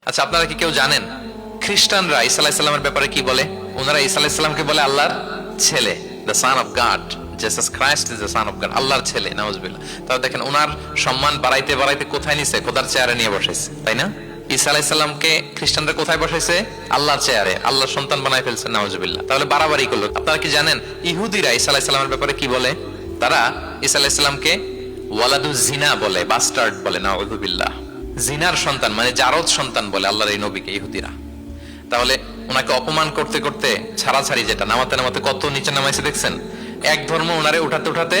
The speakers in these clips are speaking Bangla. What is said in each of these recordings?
আচ্ছা, আপনারা কি কেউ জানেন খ্রিস্টানরা ঈসা আলাইহিস সালামের ব্যাপারে কি বলে? ওনারা ঈসা আলাইহিস সালামকে বলে আল্লাহর ছেলে, the son of god. Jesus Christ is the son of god, আল্লাহর ছেলে। নাউজুবিল্লাহ। তাহলে দেখেন ওনার সম্মান বাড়াইতে বাড়াইতে কোথায় নিছে? খোদার চেয়ারে নিয়ে বসাইছে, তাই না? ঈসা আলাইহিস সালামকে খ্রিস্টানরা কোথায় বসাইছে? আল্লাহর চেয়ারে, আল্লাহর সন্তান বানায় ফেলছে। নাউজুবিল্লাহ। তাহলে বাড়াবাড়ি করলো। আপনারা কি জানেন ইহুদিরা ঈসা আলাইহিস সালামের ব্যাপারে কি বলে? তারা ঈসা আলাইহিস সালামকে ওয়ালাদু জিনা বলে, বাস্টার্ড বলে। নাউজুবিল্লাহ। জিনার সন্তান মানে জারদ সন্তান বলে আল্লাহর এই নবীকে ইহুদিরা। তাহলে ওনাকে অপমান করতে করতে ছাড়াছাড়ি, যেটা নামাতে নামাতে কত নিচে নামাইছে দেখছেন? এক ধর্ম ওনারে উঠাতে উঠাতে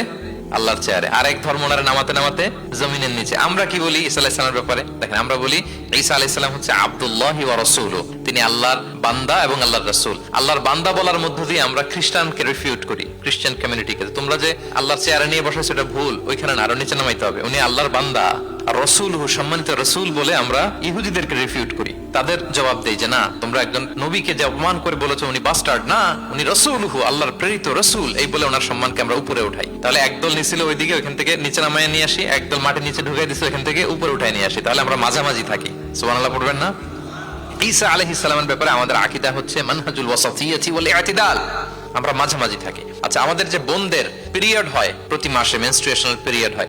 আল্লাহর চেয়ারে, আর এক ধর্ম ওনারে নামাতে নামাতে জমিনের নিচে। আমরা কি বলি ঈসা আলাইহিস সালামের ব্যাপারে? দেখেন, আমরা বলি ঈসা আলাইহিস সালাম হচ্ছে আব্দুল্লাহি ওয়া রাসূলুহু, তিনি আল্লাহর বান্দা এবং আল্লাহর রাসূল। আল্লাহর বান্দা বলার মধ্য দিয়ে আমরা খ্রিস্টানকে রিফিউট করি, খ্রিস্টান কমিউনিটিকে। তোমরা যে আল্লাহর চেয়ারে নিয়ে বসাইছো এটা ভুল, ওইখানে না, আরো নিচে নামাইতে হবে। উনি আল্লাহর বান্দা আর রাসূলুহু, সম্মানিত রাসূল বলে আমরা ইহুদিদেরকে রিফিউট করি। তাদের জবাব দেই যে না, তোমরা একজন নবীকে যে অপমান করে বলেছো উনি বাস্টার্ড, না, উনি রাসূলুহু, আল্লাহর প্রেরিত রাসূল, এই বলে ওনার সম্মানকে আমরা উপরে উঠাই। তাহলে একদল নিছিল ওইদিকে, ওইখান থেকে নিচে নামায় নিয়ে আসি, একদল মাটির নিচে ঢুকাই দিছে, ওইখান থেকে উপরে উঠাই নিয়ে আসি। তাহলে আমরা মাঝামাঝি থাকি। সুবহানাল্লাহ পড়বেন না? ঈসা আলাইহিস সালামের ব্যাপারে আমাদের আকীদা হচ্ছে মানহাজুল ওয়াসাতিয়্যাতি ওয়াল ইতিদাল, আমরা মাঝামাঝি থাকি। আচ্ছা, আমাদের যে বোনদের পিরিয়ড হয় প্রতি মাসে, মেনস্ট্রুয়েশনাল পিরিয়ড হয়,